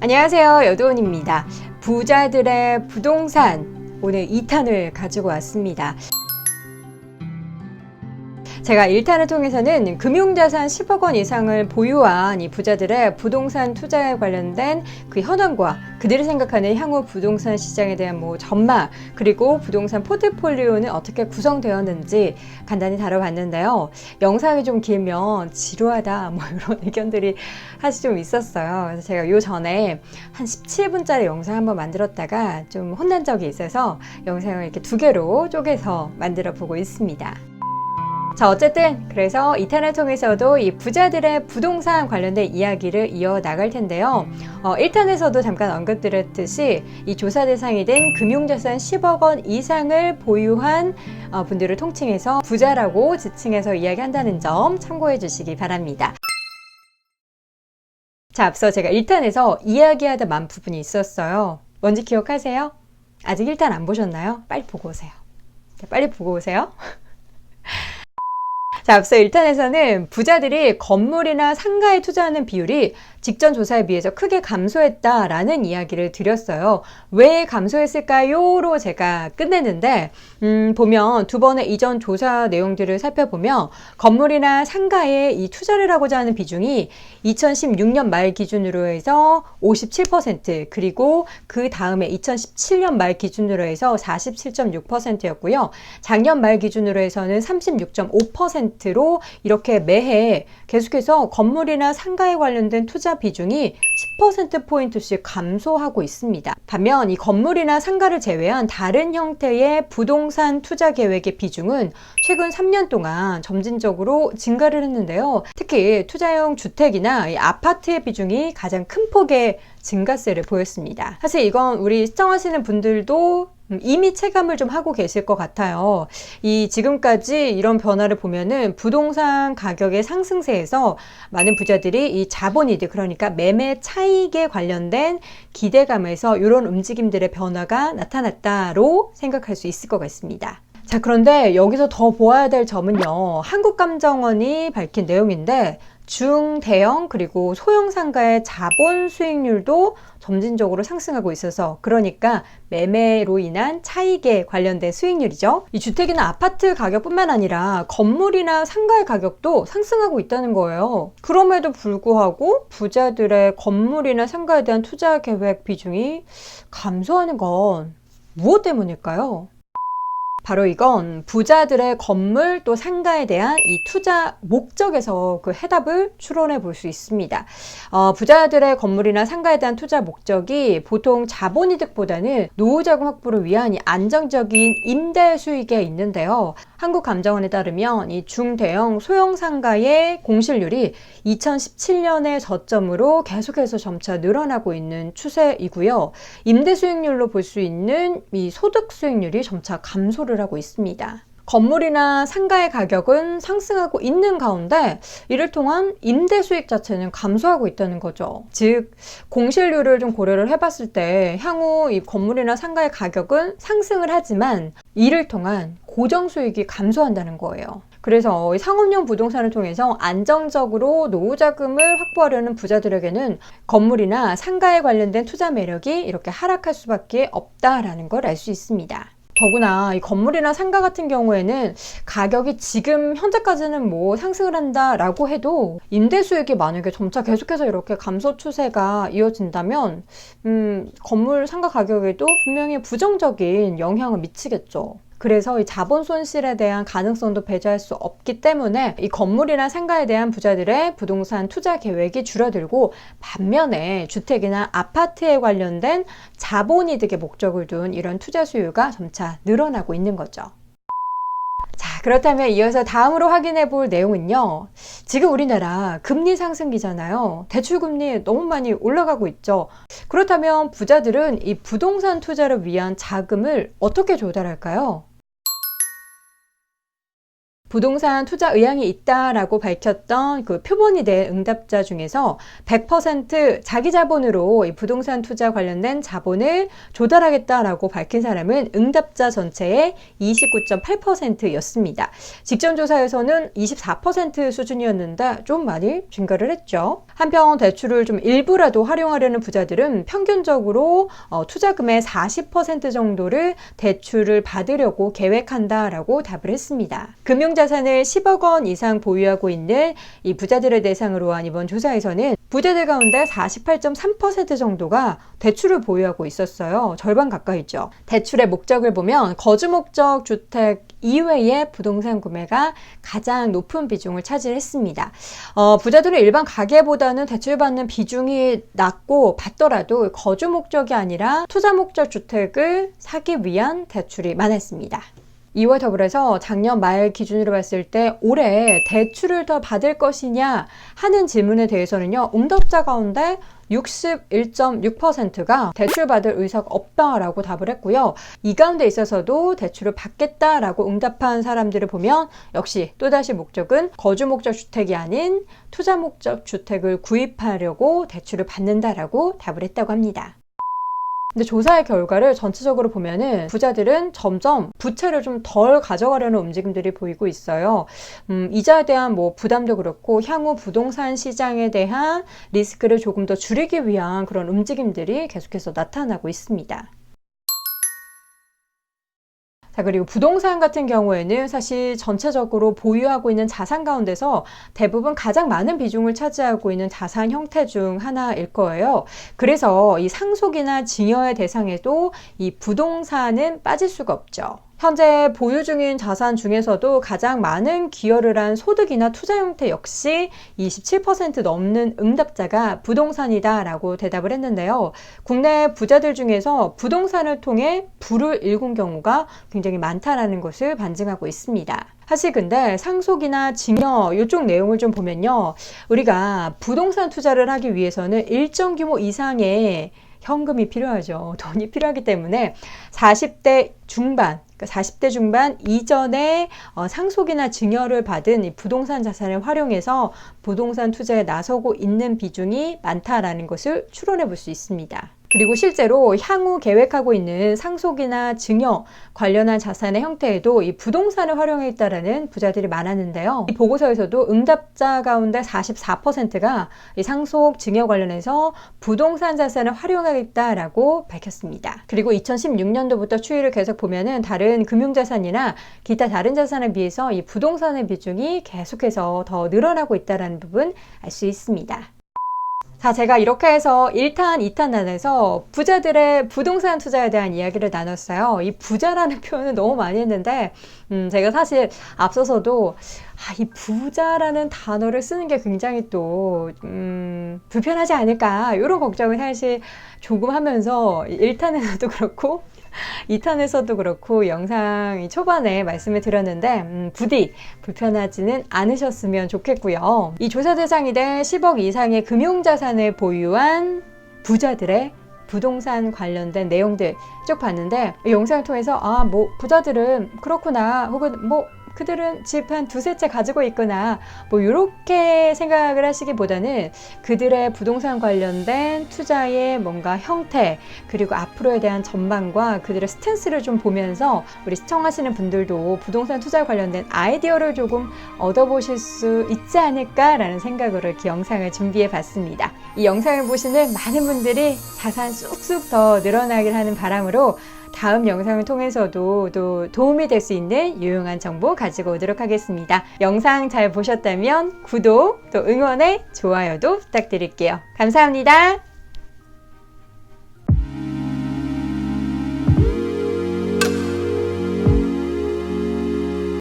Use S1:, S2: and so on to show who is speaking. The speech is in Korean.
S1: 안녕하세요, 여도은입니다. 부자들의 부동산 오늘 2탄을 가지고 왔습니다. 제가 1탄을 통해서는 금융자산 10억 원 이상을 보유한 이 부자들의 부동산 투자에 관련된 그 현황과 그들이 생각하는 향후 부동산 시장에 대한 전망, 그리고 부동산 포트폴리오는 어떻게 구성되었는지 간단히 다뤄봤는데요. 영상이 좀 길면 지루하다 이런 의견들이 사실 좀 있었어요. 그래서 제가 요 전에 한 17분짜리 영상 한번 만들었다가 좀 혼난 적이 있어서 영상을 이렇게 2개로 쪼개서 만들어 보고 있습니다. 자, 어쨌든 그래서 2탄을 통해서도 이 부자들의 부동산 관련된 이야기를 이어나갈 텐데요. 1탄에서도 잠깐 언급드렸듯이 이 조사 대상이 된 금융자산 10억 원 이상을 보유한 분들을 통칭해서 부자라고 지칭해서 이야기한다는 점 참고해 주시기 바랍니다. 자, 앞서 제가 1탄에서 이야기하다 만 부분이 있었어요. 뭔지 기억하세요? 아직 1탄 안 보셨나요? 빨리 보고 오세요. 빨리 보고 오세요. 자, 앞서 1탄에서는 부자들이 건물이나 상가에 투자하는 비율이 직전 조사에 비해서 크게 감소했다라는 이야기를 드렸어요. 왜 감소했을까요? 로 제가 끝냈는데 보면 2번의 이전 조사 내용들을 살펴보면 건물이나 상가에 이 투자를 하고자 하는 비중이 2016년 말 기준으로 해서 57%, 그리고 그 다음에 2017년 말 기준으로 해서 47.6%였고요. 작년 말 기준으로 해서는 36.5%로 이렇게 매해 계속해서 건물이나 상가에 관련된 투자 비중이 10%포인트씩 감소하고 있습니다. 반면 이 건물이나 상가를 제외한 다른 형태의 부동산 투자 계획의 비중은 최근 3년 동안 점진적으로 증가를 했는데요. 특히 투자용 주택이나 이 아파트의 비중이 가장 큰 폭의 증가세를 보였습니다. 사실 이건 우리 시청하시는 분들도 이미 체감을 좀 하고 계실 것 같아요. 이 지금까지 이런 변화를 보면은 부동산 가격의 상승세에서 많은 부자들이 이 자본이득, 그러니까 매매 차익에 관련된 기대감에서 이런 움직임들의 변화가 나타났다로 생각할 수 있을 것 같습니다. 자, 그런데 여기서 더 보아야 될 점은요, 한국감정원이 밝힌 내용인데 중대형 그리고 소형 상가의 자본 수익률도 점진적으로 상승하고 있어서, 그러니까 매매로 인한 차익에 관련된 수익률이죠. 이 주택이나 아파트 가격뿐만 아니라 건물이나 상가의 가격도 상승하고 있다는 거예요. 그럼에도 불구하고 부자들의 건물이나 상가에 대한 투자 계획 비중이 감소하는 건 무엇 때문일까요? 바로 이건 부자들의 건물 또 상가에 대한 이 투자 목적에서 그 해답을 추론해 볼 수 있습니다. 부자들의 건물이나 상가에 대한 투자 목적이 보통 자본이득보다는 노후자금 확보를 위한 이 안정적인 임대 수익에 있는데요. 한국감정원에 따르면 이 중대형 소형 상가의 공실률이 2017년의 저점으로 계속해서 점차 늘어나고 있는 추세이고요. 임대 수익률로 볼 수 있는 이 소득 수익률이 점차 감소를 하고 있습니다. 건물이나 상가의 가격은 상승하고 있는 가운데 이를 통한 임대 수익 자체는 감소하고 있다는 거죠. 즉, 공실률을 좀 고려를 해봤을 때 향후 이 건물이나 상가의 가격은 상승을 하지만 이를 통한 고정 수익이 감소한다는 거예요. 그래서 상업용 부동산을 통해서 안정적으로 노후 자금을 확보하려는 부자들에게는 건물이나 상가에 관련된 투자 매력이 이렇게 하락할 수밖에 없다라는 걸 알 수 있습니다. 더구나 이 건물이나 상가 같은 경우에는 가격이 지금 현재까지는 상승을 한다라고 해도 임대 수익이 만약에 점차 계속해서 이렇게 감소 추세가 이어진다면 건물 상가 가격에도 분명히 부정적인 영향을 미치겠죠. 그래서 이 자본 손실에 대한 가능성도 배제할 수 없기 때문에 이 건물이나 상가에 대한 부자들의 부동산 투자 계획이 줄어들고, 반면에 주택이나 아파트에 관련된 자본이득의 목적을 둔 이런 투자 수요가 점차 늘어나고 있는 거죠. 자, 그렇다면 이어서 다음으로 확인해 볼 내용은요, 지금 우리나라 금리 상승기잖아요. 대출금리 너무 많이 올라가고 있죠. 그렇다면 부자들은 이 부동산 투자를 위한 자금을 어떻게 조달할까요? 부동산 투자 의향이 있다라고 밝혔던 그 표본이 된 응답자 중에서 100% 자기 자본으로 이 부동산 투자 관련된 자본을 조달하겠다라고 밝힌 사람은 응답자 전체의 29.8%였습니다. 직전 조사에서는 24% 수준이었는데 좀 많이 증가를 했죠. 한편 대출을 좀 일부라도 활용하려는 부자들은 평균적으로 투자금의 40% 정도를 대출을 받으려고 계획한다라고 답을 했습니다. 금융자산을 10억 원 이상 보유하고 있는 이 부자들을 대상으로 한 이번 조사에서는 부자들 가운데 48.3% 정도가 대출을 보유하고 있었어요. 절반 가까이죠. 대출의 목적을 보면 거주 목적 주택 이외의 부동산 구매가 가장 높은 비중을 차지했습니다. 부자들은 일반 가계보다는 대출받는 비중이 낮고 받더라도 거주 목적이 아니라 투자 목적 주택을 사기 위한 대출이 많았습니다. 이와 더불어서 작년 말 기준으로 봤을 때 올해 대출을 더 받을 것이냐 하는 질문에 대해서는요, 응답자 가운데 61.6%가 대출받을 의사가 없다라고 답을 했고요. 이 가운데 있어서도 대출을 받겠다라고 응답한 사람들을 보면 역시 또다시 목적은 거주 목적 주택이 아닌 투자 목적 주택을 구입하려고 대출을 받는다라고 답을 했다고 합니다. 근데 조사의 결과를 전체적으로 보면은 부자들은 점점 부채를 좀 덜 가져가려는 움직임들이 보이고 있어요. 이자에 대한 부담도 그렇고 향후 부동산 시장에 대한 리스크를 조금 더 줄이기 위한 그런 움직임들이 계속해서 나타나고 있습니다. 자, 그리고 부동산 같은 경우에는 사실 전체적으로 보유하고 있는 자산 가운데서 대부분 가장 많은 비중을 차지하고 있는 자산 형태 중 하나일 거예요. 그래서 이 상속이나 증여의 대상에도 이 부동산은 빠질 수가 없죠. 현재 보유 중인 자산 중에서도 가장 많은 기여를 한 소득이나 투자 형태 역시 27% 넘는 응답자가 부동산이다라고 대답을 했는데요. 국내 부자들 중에서 부동산을 통해 부를 일군 경우가 굉장히 많다라는 것을 반증하고 있습니다. 사실 근데 상속이나 증여 이쪽 내용을 좀 보면요, 우리가 부동산 투자를 하기 위해서는 일정 규모 이상의 현금이 필요하죠. 돈이 필요하기 때문에 40대 중반 이전에 상속이나 증여를 받은 이 부동산 자산을 활용해서 부동산 투자에 나서고 있는 비중이 많다라는 것을 추론해 볼 수 있습니다. 그리고 실제로 향후 계획하고 있는 상속이나 증여 관련한 자산의 형태에도 이 부동산을 활용했다라는 부자들이 많았는데요. 이 보고서에서도 응답자 가운데 44%가 이 상속, 증여 관련해서 부동산 자산을 활용하겠다라고 밝혔습니다. 그리고 2016년도부터 추이를 계속 보면은 다른 금융자산이나 기타 다른 자산에 비해서 이 부동산의 비중이 계속해서 더 늘어나고 있다는 부분 알 수 있습니다. 자, 제가 이렇게 해서 1탄, 2탄 안에서 부자들의 부동산 투자에 대한 이야기를 나눴어요. 이 부자라는 표현을 너무 많이 했는데 제가 사실 앞서서도 이 부자라는 단어를 쓰는 게 굉장히 또 불편하지 않을까 이런 걱정을 사실 조금 하면서 1탄에서도 그렇고 2탄에서도 그렇고 영상 초반에 말씀을 드렸는데 부디 불편하지는 않으셨으면 좋겠고요. 이 조사 대상이 된 10억 이상의 금융자산을 보유한 부자들의 부동산 관련된 내용들 쭉 봤는데 이 영상을 통해서 부자들은 그렇구나, 혹은 그들은 집 한 두세 채 가지고 있구나, 이렇게 생각을 하시기보다는 그들의 부동산 관련된 투자의 뭔가 형태, 그리고 앞으로에 대한 전망과 그들의 스탠스를 좀 보면서 우리 시청하시는 분들도 부동산 투자 관련된 아이디어를 조금 얻어보실 수 있지 않을까라는 생각으로 이렇게 영상을 준비해 봤습니다. 이 영상을 보시는 많은 분들이 자산 쑥쑥 더 늘어나길 하는 바람으로 다음 영상을 통해서도 또 도움이 될 수 있는 유용한 정보 가지고 오도록 하겠습니다. 영상 잘 보셨다면 구독, 또 응원에 좋아요도 부탁드릴게요. 감사합니다.